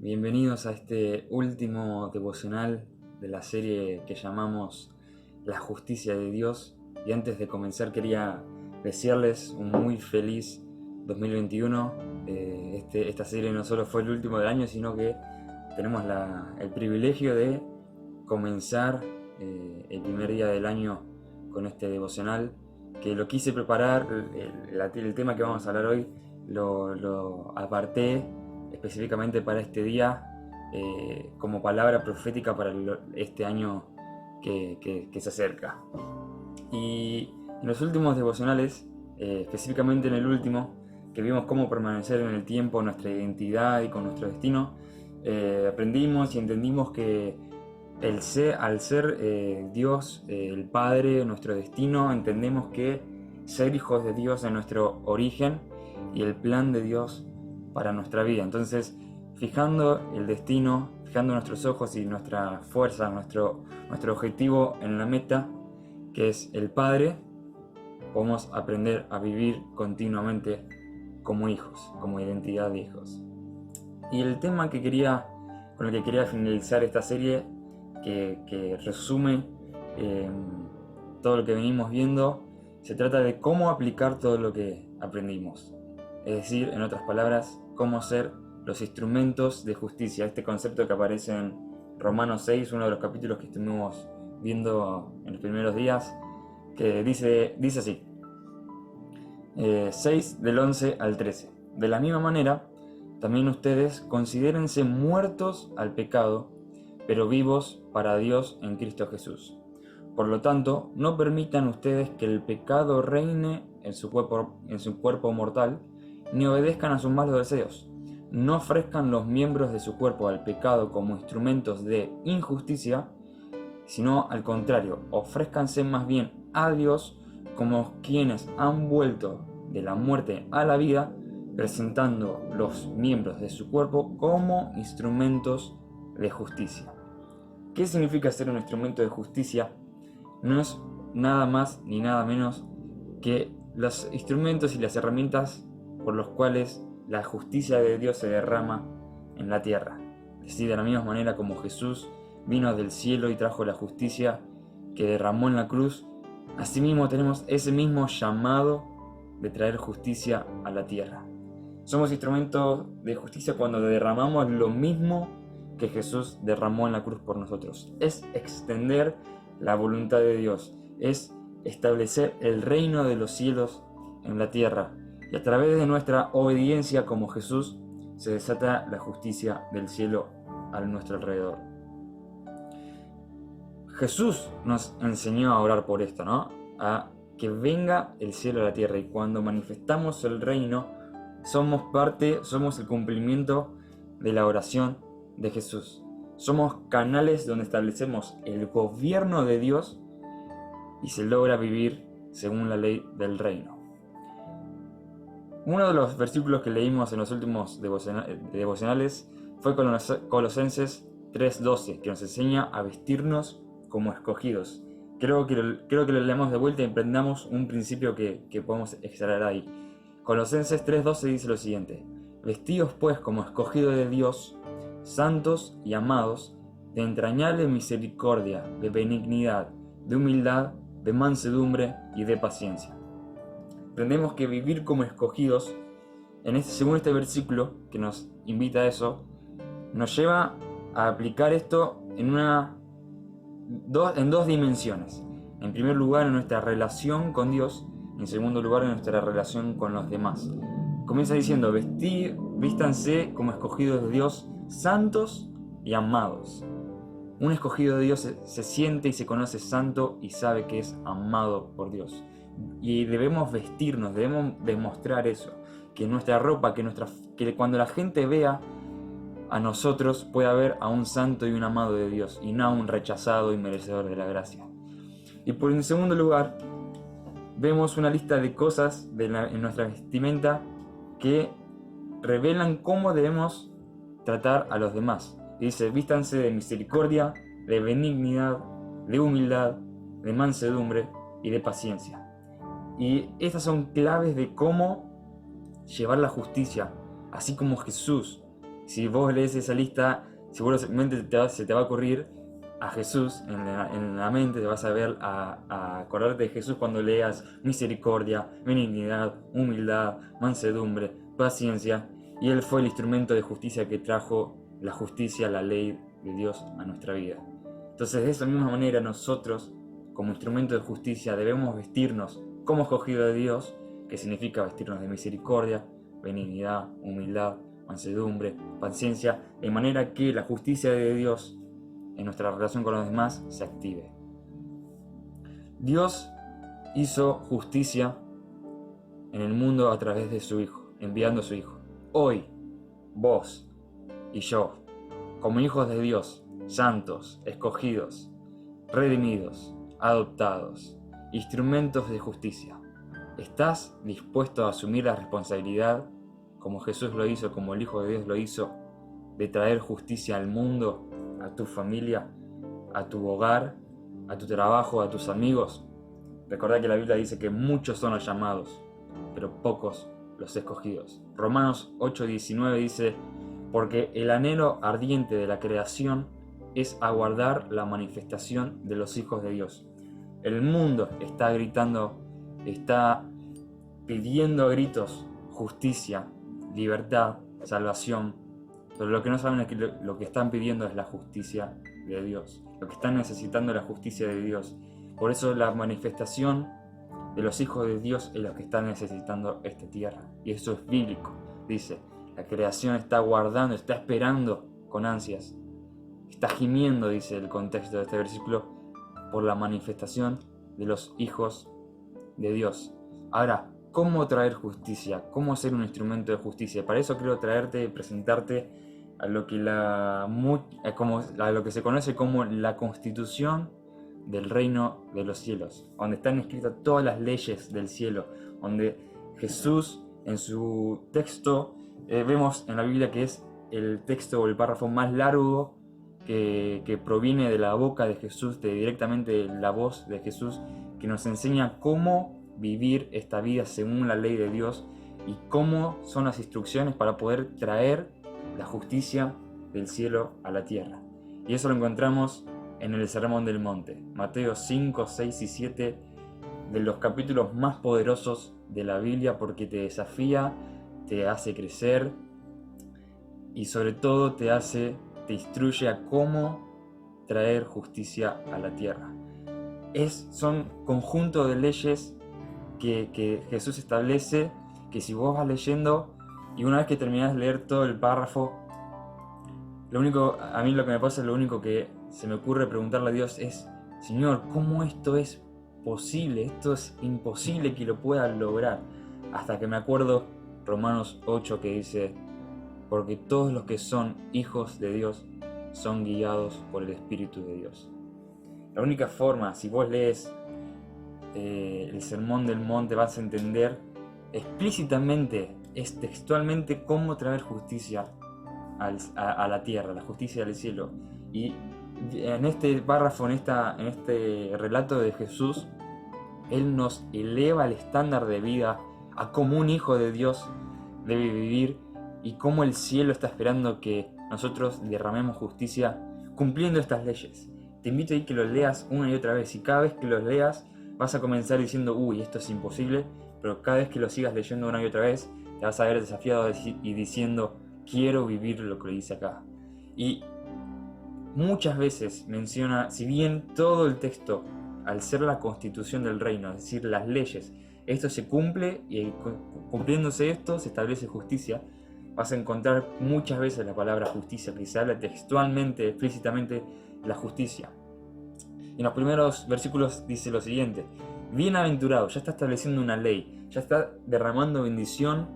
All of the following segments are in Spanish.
Bienvenidos a este último devocional de la serie que llamamos La Justicia de Dios. Y antes de comenzar quería desearles un muy feliz 2021. Esta serie no solo fue el último del año, sino que tenemos el privilegio de comenzar el primer día del año con este devocional, que lo quise preparar. El tema que vamos a hablar hoy lo aparté específicamente para este día, como palabra profética para este año que se acerca. Y en los últimos devocionales, específicamente en el último, que vimos cómo permanecer en el tiempo, nuestra identidad y con nuestro destino, aprendimos y entendimos que al ser Dios, el Padre, nuestro destino, entendemos que ser hijos de Dios es nuestro origen y el plan de Dios para nuestra vida. Entonces, fijando el destino, fijando nuestros ojos y nuestra fuerza, nuestro objetivo en la meta, que es el Padre, podemos aprender a vivir continuamente como hijos, como identidad de hijos. Y el tema con el que quería finalizar esta serie, que resume todo lo que venimos viendo, se trata de cómo aplicar todo lo que aprendimos. Es decir, en otras palabras, cómo ser los instrumentos de justicia. Este concepto que aparece en Romanos 6, uno de los capítulos que estuvimos viendo en los primeros días, que dice así, 6 del 11 al 13. De la misma manera, también ustedes considérense muertos al pecado, pero vivos para Dios en Cristo Jesús. Por lo tanto, no permitan ustedes que el pecado reine en su cuerpo mortal, ni obedezcan a sus malos deseos. No ofrezcan los miembros de su cuerpo al pecado como instrumentos de injusticia, sino al contrario, ofrézcanse más bien a Dios como quienes han vuelto de la muerte a la vida, presentando los miembros de su cuerpo como instrumentos de justicia. ¿Qué significa ser un instrumento de justicia? No es nada más ni nada menos que los instrumentos y las herramientas por los cuales la justicia de Dios se derrama en la tierra. Es decir, de la misma manera como Jesús vino del cielo y trajo la justicia que derramó en la cruz, asimismo tenemos ese mismo llamado de traer justicia a la tierra. Somos instrumentos de justicia cuando derramamos lo mismo que Jesús derramó en la cruz por nosotros. Es extender la voluntad de Dios, es establecer el reino de los cielos en la tierra, y a través de nuestra obediencia como Jesús se desata la justicia del cielo a nuestro alrededor. Jesús nos enseñó a orar por esto, ¿no? A que venga el cielo a la tierra, y cuando manifestamos el reino somos el cumplimiento de la oración de Jesús. Somos canales donde establecemos el gobierno de Dios y se logra vivir según la ley del reino. Uno de los versículos que leímos en los últimos devocionales fue Colosenses 3:12, que nos enseña a vestirnos como escogidos. Creo que lo leemos de vuelta y emprendamos un principio que podemos extraer ahí. Colosenses 3:12 dice lo siguiente: vestíos pues como escogidos de Dios, santos y amados, de entrañable misericordia, de benignidad, de humildad, de mansedumbre y de paciencia. Aprendemos que vivir como escogidos, según este versículo que nos invita a eso, nos lleva a aplicar esto en dos dimensiones. En primer lugar, en nuestra relación con Dios, y en segundo lugar, en nuestra relación con los demás. Comienza diciendo: vístanse como escogidos de Dios, santos y amados. Un escogido de Dios se siente y se conoce santo y sabe que es amado por Dios. Y debemos vestirnos, debemos demostrar eso, que nuestra ropa, que cuando la gente vea a nosotros pueda ver a un santo y un amado de Dios, y no a un rechazado y merecedor de la gracia. Y en segundo lugar, vemos una lista de cosas en nuestra vestimenta que revelan cómo debemos tratar a los demás. Y dice: vístanse de misericordia, de benignidad, de humildad, de mansedumbre y de paciencia. Y estas son claves de cómo llevar la justicia, así como Jesús Si vos lees esa lista, seguramente se te va a ocurrir a Jesús en la mente, te vas a ver a acordarte de Jesús cuando leas misericordia, benignidad, humildad, mansedumbre, paciencia. Y Él fue el instrumento de justicia que trajo la justicia, la ley de Dios a nuestra vida. Entonces, de esa misma manera, nosotros, como instrumento de justicia, debemos vestirnos como escogido de Dios, que significa vestirnos de misericordia, benignidad, humildad, mansedumbre, paciencia, de manera que la justicia de Dios en nuestra relación con los demás se active. Dios hizo justicia en el mundo a través de su Hijo, enviando a su Hijo. Hoy, vos y yo, como hijos de Dios, santos, escogidos, redimidos, adoptados, instrumentos de justicia, ¿estás dispuesto a asumir la responsabilidad, como Jesús lo hizo, como el Hijo de Dios lo hizo, de traer justicia al mundo, a tu familia, a tu hogar, a tu trabajo, a tus amigos? Recordá que la Biblia dice que muchos son los llamados, pero pocos los escogidos. Romanos 8:19 dice: porque el anhelo ardiente de la creación es aguardar la manifestación de los hijos de Dios. El mundo está gritando, está pidiendo a gritos justicia, libertad, salvación, pero lo que no saben es que lo que están pidiendo es la justicia de Dios. Lo que están necesitando es la justicia de Dios. Por eso la manifestación de los hijos de Dios es lo que está necesitando esta tierra. Y eso es bíblico. Dice, la creación está aguardando, está esperando con ansias. Está gimiendo, dice el contexto de este versículo, por la manifestación de los hijos de Dios. Ahora, ¿cómo traer justicia? ¿Cómo ser un instrumento de justicia? Para eso quiero traerte y presentarte a lo que se conoce como la Constitución del Reino de los Cielos, donde están escritas todas las leyes del cielo, donde Jesús en su texto, vemos en la Biblia que es el texto o el párrafo más largo que proviene de la boca de Jesús, directamente de la voz de Jesús, que nos enseña cómo vivir esta vida según la ley de Dios y cómo son las instrucciones para poder traer la justicia del cielo a la tierra. Y eso lo encontramos en el Sermón del Monte, Mateo 5, 6 y 7, de los capítulos más poderosos de la Biblia, porque te desafía, te hace crecer y sobre todo te instruye a cómo traer justicia a la tierra. Son conjunto de leyes que Jesús establece, que si vos vas leyendo y una vez que terminás de leer todo el párrafo, a mí lo que me pasa, lo único que se me ocurre preguntarle a Dios es: Señor, ¿cómo esto es posible? Esto es imposible que lo pueda lograr. Hasta que me acuerdo Romanos 8 que dice: porque todos los que son hijos de Dios son guiados por el Espíritu de Dios. La única forma, si vos lees el Sermón del Monte, vas a entender explícitamente, textualmente, cómo traer justicia a la tierra, la justicia del cielo. Y en este párrafo, en este relato de Jesús, Él nos eleva el estándar de vida a cómo un hijo de Dios debe vivir y cómo el cielo está esperando que nosotros derramemos justicia cumpliendo estas leyes. Te invito a que los leas una y otra vez, y cada vez que los leas vas a comenzar diciendo: uy, esto es imposible, pero cada vez que lo sigas leyendo una y otra vez te vas a ver desafiado y diciendo: quiero vivir lo que dice acá. Y muchas veces menciona, si bien todo el texto, al ser la constitución del reino, es decir, las leyes, esto se cumple y cumpliéndose esto se establece justicia, vas a encontrar muchas veces la palabra justicia, que se habla textualmente, explícitamente, de la justicia. En los primeros versículos dice lo siguiente: bienaventurado, ya está estableciendo una ley, ya está derramando bendición,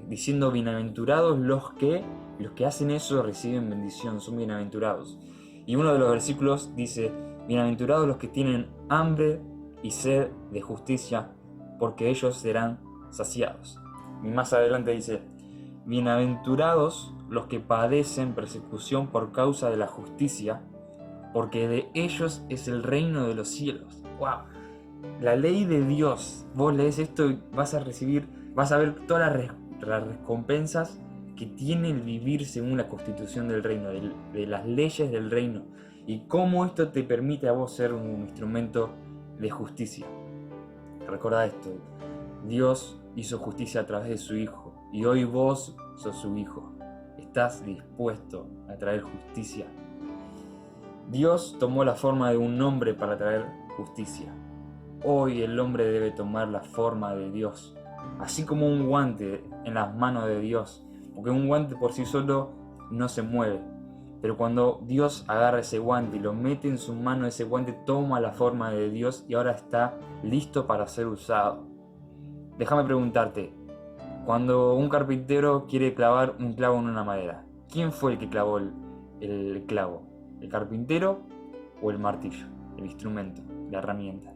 diciendo: bienaventurados los que hacen eso reciben bendición, son bienaventurados. Y uno de los versículos dice: bienaventurados los que tienen hambre y sed de justicia, porque ellos serán saciados. Y más adelante dice: bienaventurados los que padecen persecución por causa de la justicia, porque de ellos es el reino de los cielos. ¡Wow! La ley de Dios. Vos lees esto y vas a ver todas las recompensas que tiene el vivir según la constitución del reino, de las leyes del reino, y cómo esto te permite a vos ser un instrumento de justicia. Recuerda esto, Dios hizo justicia a través de su Hijo, y hoy vos sos su Hijo. ¿Estás dispuesto a traer justicia? Dios tomó la forma de un hombre para traer justicia. Hoy el hombre debe tomar la forma de Dios, así como un guante en las manos de Dios, porque un guante por sí solo no se mueve, pero cuando Dios agarra ese guante y lo mete en su mano, ese guante toma la forma de Dios y ahora está listo para ser usado. Déjame preguntarte, cuando un carpintero quiere clavar un clavo en una madera, ¿quién fue el que clavó el clavo? ¿El carpintero o el martillo, el instrumento, la herramienta?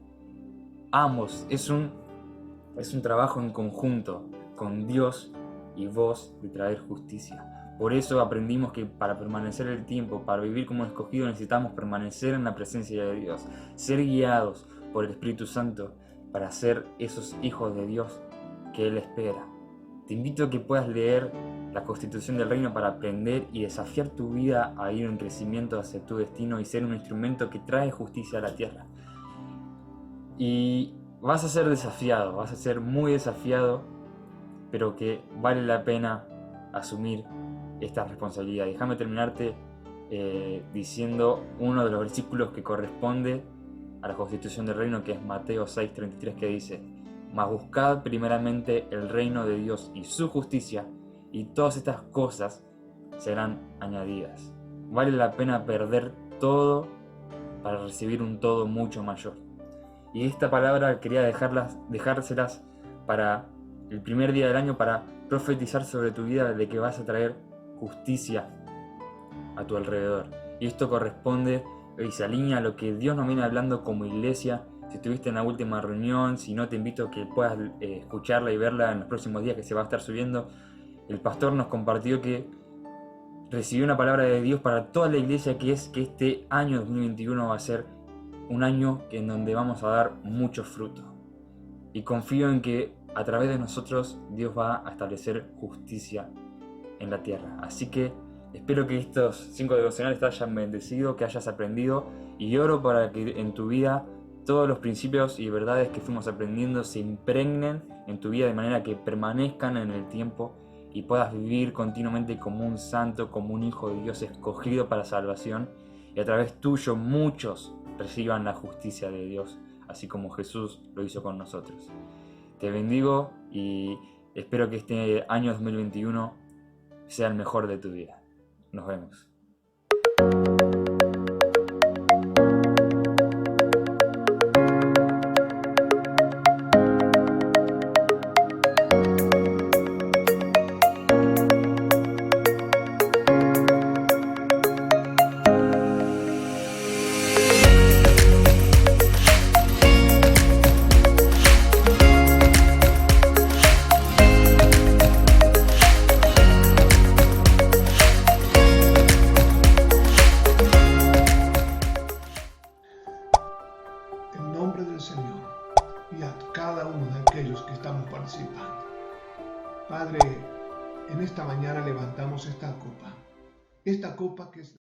Ambos, es un trabajo en conjunto con Dios y vos de traer justicia. Por eso aprendimos que para permanecer el tiempo, para vivir como escogidos, necesitamos permanecer en la presencia de Dios, ser guiados por el Espíritu Santo para ser esos hijos de Dios que Él espera. Te invito a que puedas leer la Constitución del Reino para aprender y desafiar tu vida a ir en crecimiento hacia tu destino y ser un instrumento que trae justicia a la tierra. Y vas a ser desafiado, vas a ser muy desafiado, pero que vale la pena asumir esta responsabilidad. Déjame terminarte diciendo uno de los versículos que corresponde a la Constitución del Reino, que es Mateo 6:33, que dice: mas buscad primeramente el reino de Dios y su justicia, y todas estas cosas serán añadidas. Vale la pena perder todo para recibir un todo mucho mayor. Y esta palabra quería dejárselas para el primer día del año, para profetizar sobre tu vida de que vas a traer justicia a tu alrededor. Y esto corresponde y se alinea a lo que Dios nos viene hablando como iglesia. Si estuviste en la última reunión, si no, te invito a que puedas escucharla y verla en los próximos días que se va a estar subiendo. El pastor nos compartió que recibió una palabra de Dios para toda la iglesia, que es que este año 2021 va a ser un año en donde vamos a dar mucho fruto. Y confío en que a través de nosotros Dios va a establecer justicia en la tierra. Así que espero que estos 5 devocionales te hayan bendecido, que hayas aprendido, y oro para que en tu vida todos los principios y verdades que fuimos aprendiendo se impregnen en tu vida de manera que permanezcan en el tiempo y puedas vivir continuamente como un santo, como un hijo de Dios escogido para salvación, y a través tuyo muchos reciban la justicia de Dios, así como Jesús lo hizo con nosotros. Te bendigo y espero que este año 2021 sea el mejor de tu vida. Nos vemos. En nombre del Señor y a cada uno de aquellos que estamos participando. Padre, en esta mañana levantamos esta copa que es